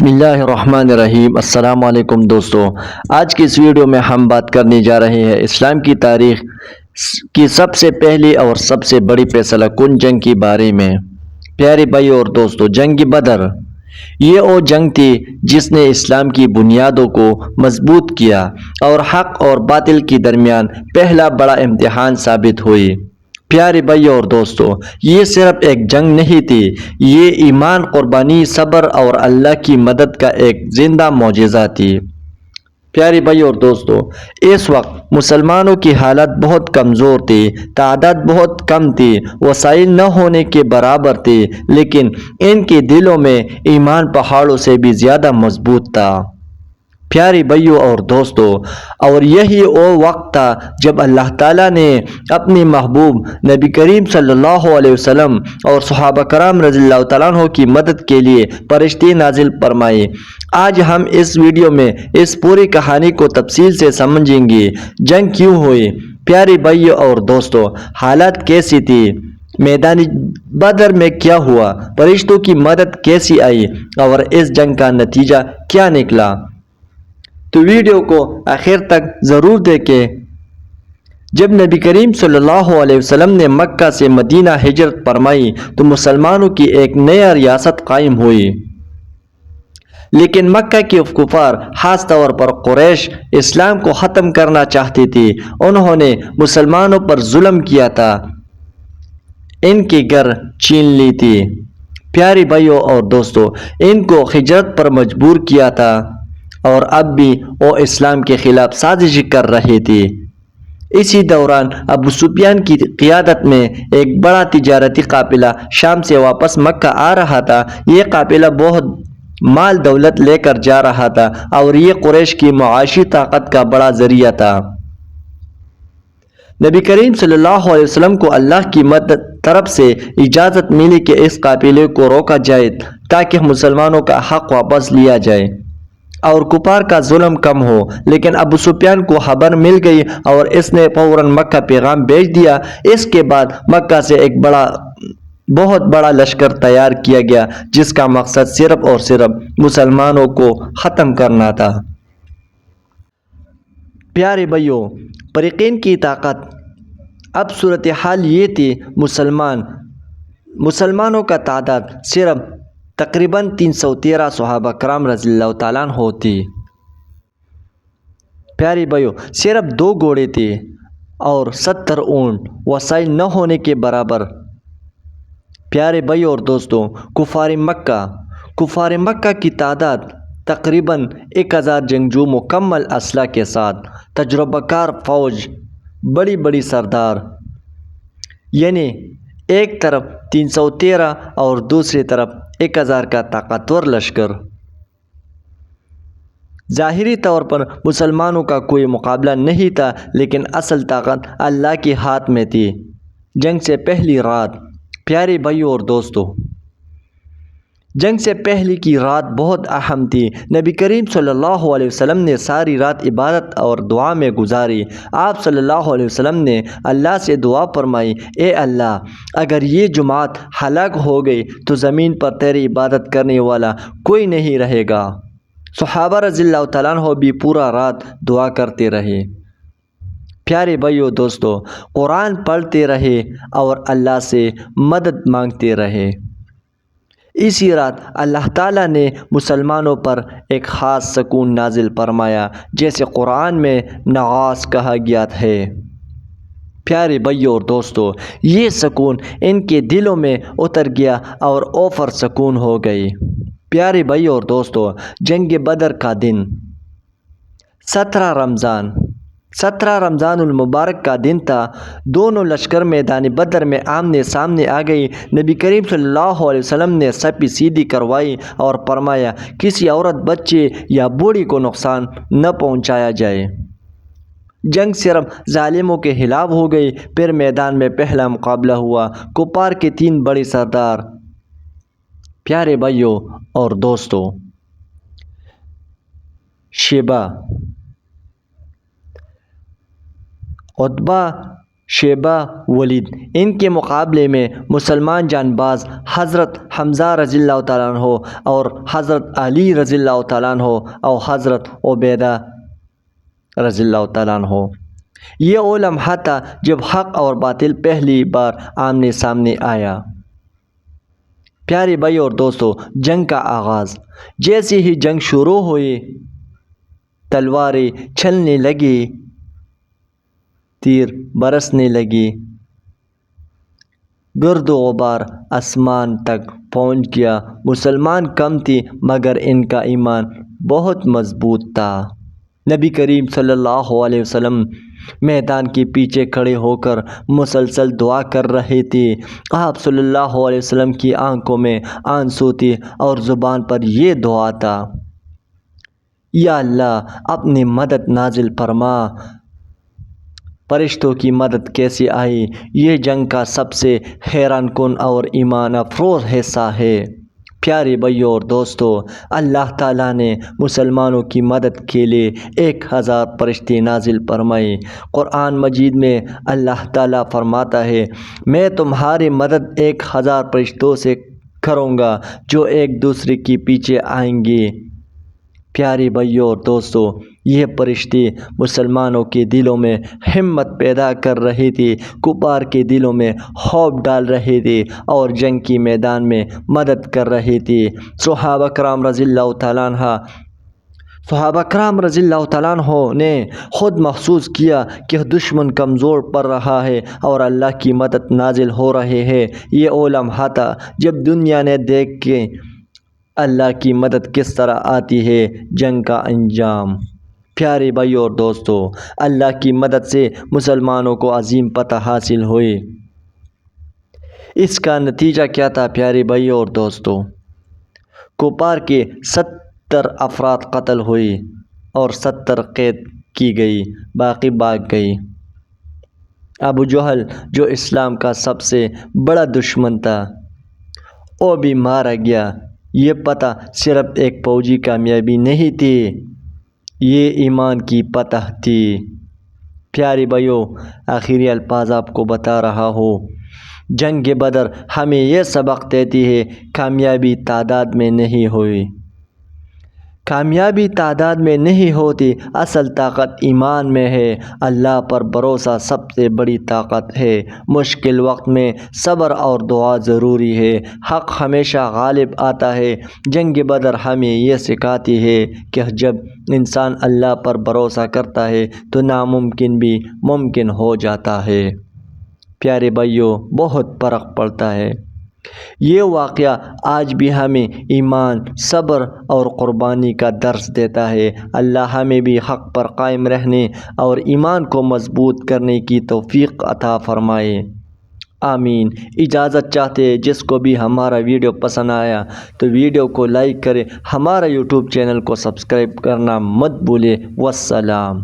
بسم اللہ الرحمن الرحیم۔ السلام علیکم دوستو، آج کی اس ویڈیو میں ہم بات کرنے جا رہے ہیں اسلام کی تاریخ کی سب سے پہلی اور سب سے بڑی فیصلہ کن جنگ کے بارے میں۔ پیارے بھائی اور دوستو، جنگ بدر یہ وہ جنگ تھی جس نے اسلام کی بنیادوں کو مضبوط کیا اور حق اور باطل کے درمیان پہلا بڑا امتحان ثابت ہوئی۔ پیارے بھائی اور دوستو، یہ صرف ایک جنگ نہیں تھی، یہ ایمان، قربانی، صبر اور اللہ کی مدد کا ایک زندہ معجزہ تھی۔ پیارے بھائی اور دوستو، اس وقت مسلمانوں کی حالت بہت کمزور تھی، تعداد بہت کم تھی، وسائل نہ ہونے کے برابر تھی، لیکن ان کے دلوں میں ایمان پہاڑوں سے بھی زیادہ مضبوط تھا۔ پیارے بھائیوں اور دوستو، اور یہی وہ وقت تھا جب اللہ تعالیٰ نے اپنے محبوب نبی کریم صلی اللہ علیہ وسلم اور صحابہ کرام رضی اللہ تعالیٰ عنہ کی مدد کے لیے فرشتے نازل فرمائے۔ آج ہم اس ویڈیو میں اس پوری کہانی کو تفصیل سے سمجھیں گے۔ جنگ کیوں ہوئی؟ پیارے بھائیوں اور دوستو، حالات کیسی تھی؟ میدان بدر میں کیا ہوا؟ فرشتوں کی مدد کیسی آئی؟ اور اس جنگ کا نتیجہ کیا نکلا؟ تو ویڈیو کو آخر تک ضرور دیکھیں۔ جب نبی کریم صلی اللہ علیہ وسلم نے مکہ سے مدینہ ہجرت فرمائی تو مسلمانوں کی ایک نیا ریاست قائم ہوئی، لیکن مکہ کے کفار، خاص طور پر قریش، اسلام کو ختم کرنا چاہتی تھی۔ انہوں نے مسلمانوں پر ظلم کیا تھا، ان کے گھر چھین لی تھی۔ پیارے بھائیوں اور دوستو، ان کو ہجرت پر مجبور کیا تھا، اور اب بھی وہ اسلام کے خلاف سازش کر رہے تھے۔ اسی دوران ابو سفیان کی قیادت میں ایک بڑا تجارتی قافلہ شام سے واپس مکہ آ رہا تھا۔ یہ قافلہ بہت مال دولت لے کر جا رہا تھا اور یہ قریش کی معاشی طاقت کا بڑا ذریعہ تھا۔ نبی کریم صلی اللہ علیہ وسلم کو اللہ کی مدد طرف سے اجازت ملی کہ اس قافلے کو روکا جائے تاکہ مسلمانوں کا حق واپس لیا جائے اور کفار کا ظلم کم ہو، لیکن ابو سفیان کو خبر مل گئی اور اس نے فوراً مکہ پیغام بھیج دیا۔ اس کے بعد مکہ سے ایک بہت بڑا لشکر تیار کیا گیا جس کا مقصد صرف اور صرف مسلمانوں کو ختم کرنا تھا۔ پیارے بھائیوں، فریقین کی طاقت۔ اب صورتحال یہ تھی، مسلمانوں کا تعداد صرف تقریباً 313 صحابہ کرام رضی اللہ تعالیٰ عنہ تھی۔ پیارے بھائیوں، صرف 2 گھوڑے تھے اور 70 اونٹ، وسائل نہ ہونے کے برابر۔ پیارے بھائیوں اور دوستوں، کفار مکہ کی تعداد تقریباً 1000 جنگجو مکمل اسلحہ کے ساتھ، تجربہ کار فوج، بڑی سردار، یعنی ایک طرف 313 اور دوسری طرف 1000 کا طاقتور لشکر۔ ظاہری طور پر مسلمانوں کا کوئی مقابلہ نہیں تھا، لیکن اصل طاقت اللہ کے ہاتھ میں تھی۔ جنگ سے پہلی رات۔ پیارے بھائیوں اور دوستو، جنگ سے پہلے کی رات بہت اہم تھی۔ نبی کریم صلی اللہ علیہ وسلم نے ساری رات عبادت اور دعا میں گزاری۔ آپ صلی اللہ علیہ وسلم نے اللہ سے دعا فرمائی، اے اللہ، اگر یہ جماعت ہلاک ہو گئی تو زمین پر تیری عبادت کرنے والا کوئی نہیں رہے گا۔ صحابہ رضی اللہ تعالیٰ عنہ بھی پورا رات دعا کرتے رہے۔ پیارے بھائیوں دوستو، قرآن پڑھتے رہے اور اللہ سے مدد مانگتے رہے۔ اسی رات اللہ تعالیٰ نے مسلمانوں پر ایک خاص سکون نازل فرمایا، جیسے قرآن میں نعاس کہا گیا ہے۔ پیارے بھائیوں اور دوستو، یہ سکون ان کے دلوں میں اتر گیا اور اوپر سکون ہو گئی۔ پیارے بھائیوں اور دوستو، جنگ بدر کا دن 17 رمضان المبارک کا دن تھا۔ دونوں لشکر میدان بدر میں آمنے سامنے آ گئی۔ نبی کریم صلی اللہ علیہ وسلم نے صفیں سیدھی کروائی اور فرمایا، کسی عورت، بچے یا بوڑھی کو نقصان نہ پہنچایا جائے۔ جنگ صرف ظالموں کے خلاف ہو گئی۔ پھر میدان میں پہلا مقابلہ ہوا، کفار کے 3 بڑے سردار۔ پیارے بھائیوں اور دوستو، شیبہ، عتبہ، شیبہ ولید، ان کے مقابلے میں مسلمان جان باز حضرت حمزہ رضی اللہ تعالیٰ عنہ اور حضرت علی رضی اللہ تعالیٰ عنہ اور حضرت عبیدہ رضی اللہ تعالیٰ عنہ۔ یہ وہ لمحہ تھا جب حق اور باطل پہلی بار آمنے سامنے آیا۔ پیارے بھائی اور دوستو، جنگ کا آغاز۔ جیسے ہی جنگ شروع ہوئی، تلواریں چلنے لگی، تیر برسنے لگی، گرد و غبار آسمان تک پہنچ گیا۔ مسلمان کم تھے مگر ان کا ایمان بہت مضبوط تھا۔ نبی کریم صلی اللہ علیہ وسلم میدان کے پیچھے کھڑے ہو کر مسلسل دعا کر رہے تھے۔ آپ صلی اللہ علیہ وسلم کی آنکھوں میں آنسو تھے اور زبان پر یہ دعا تھا، یا اللہ اپنی مدد نازل فرما۔ فرشتوں کی مدد کیسے آئی؟ یہ جنگ کا سب سے حیران کن اور ایمان افروز حصہ ہے۔ پیارے بھائیو اور دوستو، اللہ تعالیٰ نے مسلمانوں کی مدد کے لیے 1000 فرشتے نازل فرمائے۔ قرآن مجید میں اللہ تعالیٰ فرماتا ہے، میں تمہاری مدد 1000 فرشتوں سے کروں گا جو ایک دوسرے کے پیچھے آئیں گے۔ پیارے بھائیو اور دوستو، یہ فرشتے مسلمانوں کے دلوں میں ہمت پیدا کر رہے تھے، کفار کے دلوں میں خوف ڈال رہے تھے اور جنگ کے میدان میں مدد کر رہے تھے۔ صحابہ کرام رضی اللہ تعالیٰ عنہ نے خود محسوس کیا کہ دشمن کمزور پڑ رہا ہے اور اللہ کی مدد نازل ہو رہے ہے۔ یہ وہ لمحہ تھا جب دنیا نے دیکھ کے اللہ کی مدد کس طرح آتی ہے۔ جنگ کا انجام۔ پیارے بھائیو اور دوستو، اللہ کی مدد سے مسلمانوں کو عظیم فتح حاصل ہوئی۔ اس کا نتیجہ کیا تھا پیارے بھائیو اور دوستو؟ کفار کے 70 افراد قتل ہوئے اور 70 قید کی گئی، باقی بھاگ گئی۔ ابو جہل جو اسلام کا سب سے بڑا دشمن تھا، وہ بھی مارا گیا۔ یہ فتح صرف ایک فوجی کامیابی نہیں تھی، یہ ایمان کی فتح تھی۔ پیارے بھائیو، آخری الفاظ آپ کو بتا رہا ہوں، جنگ بدر ہمیں یہ سبق دیتی ہے، کامیابی تعداد میں نہیں ہوئی، کامیابی تعداد میں نہیں ہوتی، اصل طاقت ایمان میں ہے۔ اللہ پر بھروسہ سب سے بڑی طاقت ہے۔ مشکل وقت میں صبر اور دعا ضروری ہے۔ حق ہمیشہ غالب آتا ہے۔ جنگ بدر ہمیں یہ سکھاتی ہے کہ جب انسان اللہ پر بھروسہ کرتا ہے تو ناممکن بھی ممکن ہو جاتا ہے۔ پیارے بھائیو، بہت فرق پڑتا ہے۔ یہ واقعہ آج بھی ہمیں ایمان، صبر اور قربانی کا درس دیتا ہے۔ اللہ ہمیں بھی حق پر قائم رہنے اور ایمان کو مضبوط کرنے کی توفیق عطا فرمائے، آمین۔ اجازت چاہتے ہیں، جس کو بھی ہمارا ویڈیو پسند آیا تو ویڈیو کو لائک کریں، ہمارا یوٹیوب چینل کو سبسکرائب کرنا مت بھولیں۔ والسلام۔